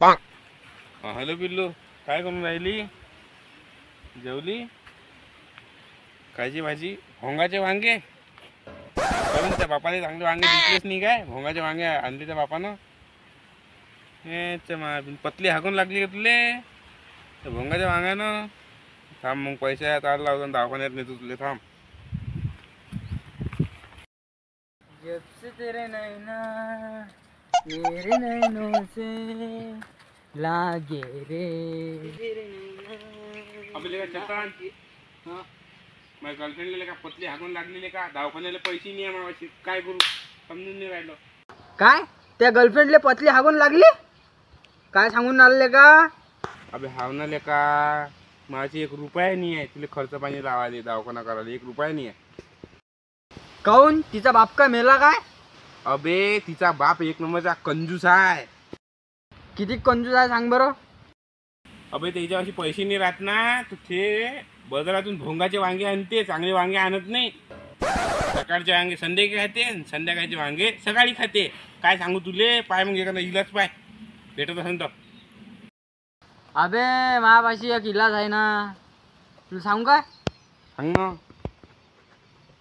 Hello पिल्लू, काय करून राहिली? जेवली? कायची भाजी? भोंगाचे वांगे. करून त्या बापाने चांगले वांगे दिसलेच नाही काय? भोंगाचे वांगे आणले त्या बापानं. हे पतली हाकून लागली का तुले त्या भोंगाच्या वांग्यानं? थांब, मग पैसे आता लावून दवाखान्यात नेतो तुले. थांब. जब से तेरे नैना मेरे नैनों से लागे रे तेरे नैना. अबे लेका चट्टान, माझ्या गर्लफ्रेंडला का पतली हाकून लागलेले का? दवाखान्याला पैसे नाही आहे मावाशी. काय करू समजून नाही राहिलो. काय त्या गर्लफ्रेंडले पतली हागून लागली? काय सांगून आले का? अबे हाव ना लेका, माझी 1 रुपया नाही आहे तुला खर्च पाणी लावायला, दवाखाना करायला 1 रुपया नाही आहे. काऊन तिचा बाप का मेला काय? अबे तिचा बाप 1 नंबरचा कंजूस आहे. किती कंजूस आहे सांग बरं. अबे त्याच्यापाशी पैसे नाही राहत ना, तर ते बाजारातून भोंगाचे वांगे आणते, चांगले वांगे आणत नाही. सकाळचे वांगे संध्याकाळी खाते आणि संध्याकाळचे वांगे सकाळी खाते. काय सांगू तुले? पाय मग एखादा इलाज पाय भेटत असेल तर. अबे माझ्यापाशी एक इलाज आहे ना, तुला सांगू काय? सांग ना.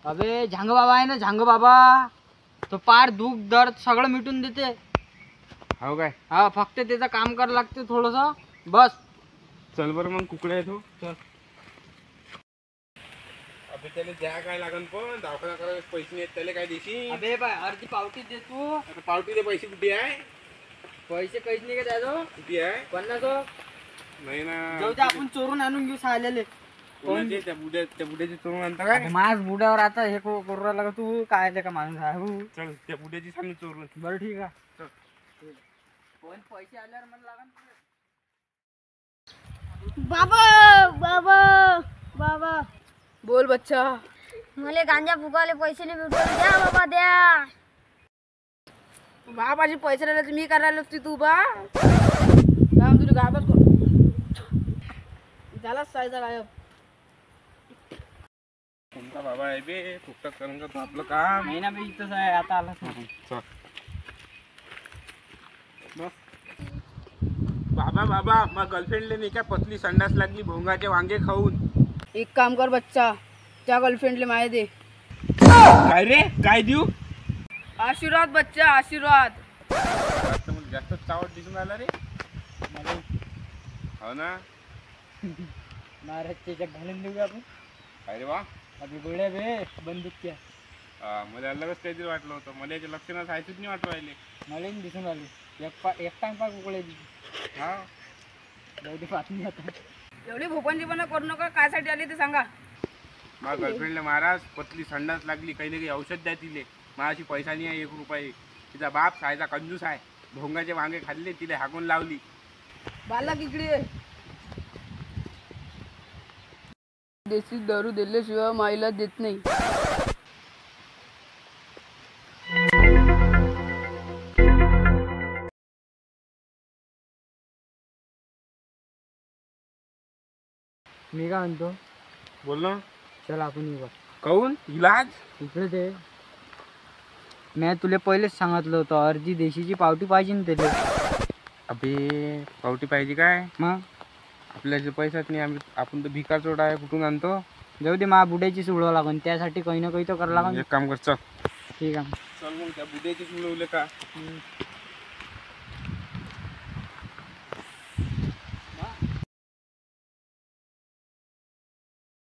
अबे झांग बाबा आहे ना, झांग बाबा, तो पार दुख दर्द सगळं मिटून देते. हो काय? हा, फक्त त्याचं काम करावं लागते थोडंसं बस. चल बरं मग, कुकडे येतो. चल. अबे त्याला द्या काय लागन, पण दवाखाना करायला पैसे नाहीत त्याला काय देशील? अबे बाय अर्धी पावती दे तू. आता पावटीचे पैसे कुठे आहे? पैसे काहीच नाही का द्यायचो? कुठे आहे? 50 नाही ना. जाऊ दे, आपण चोरून आणून घेऊ सालेले. कोणाचे? त्या बुड्याची चोरून आणता काय? माझ बुड्यावर आता हे करू राहिला का तू? काय ते का माणूस आहे हो? चल, त्या बुड्याची सांग चोरून. बरं ठीक आहे. चल. पण पैसे आल्यावर मला लागन. बाबा बाबा बाबा बोल बच्चा. मले गांजा फुकाले पैसे नाही भेटले, द्या बाबा द्या. बाबाची पैसे राहिले तर मी करायला असती तू बा काम तुला गावात कर झालाच सायचा गायब. कोणता बाबा आहे बे? फुकटात करून का तू आपलं काम? नाही ना बे, इथंच आहे आता आला. चल. बाबा बाबा, मग गर्लफ्रेंडले नाही का पतली संडास लागली भोंगाचे वांगे खाऊन. एक काम कर बच्चा, त्या गर्लफ्रेंडले माहिती दे. काय रे? काय देऊ? आशीर्वाद बच्चा, आशीर्वाद. आता मला जास्त चावट दिसून आला रे. हो ना. महाराजच्या घालून देऊ आपण. काय रे वा? अभी गोळ्या बे बंदूक क्या. मला अलगच काहीतरी वाटलं होतं. मला याच्या लक्षणात सायचीच नाही वाटू राहिले. मला दिसून आली एक टाइम पाक गोळ्या दिली. हा. जाऊ दे, पाच नाही आता. एवढी भोपणजीपणा करू नका. कायसाठी आली ते सांगा. माझ्या गर्लफ्रेंडला महाराज पतली संडास लागली, काही ना काही औषध द्या तिले. माझ्याशी पैसा नाही आहे 1 रुपये. तिचा बाप खायचा कंजूस आहे. भोंगाचे वांगे खाल्ले, तिला हाकून लावली. बालक इकडे. देशी दारू दिल्याशिवाय माईला देत नाही. मी काय म्हणतो, बोल ना. चल आपण येऊ. काऊन? इलाज? इकडे ते मी तुला पहिलेच सांगितलं होतं, अर्धी देशीची पावती पाहिजे ना त्याला. अबे पावटी पाहिजे काय? मग आपल्याला पैसाच नाही. आपण तर भिकार चोडा आहे, कुठून आणतो? जाऊ दे, मा बुड्याची सोडवा लागन, त्यासाठी काही ना काही तर करावं लागन. एक काम कर, चल. ठीक आहे. चल मग त्या बुड्याची सुळवले का.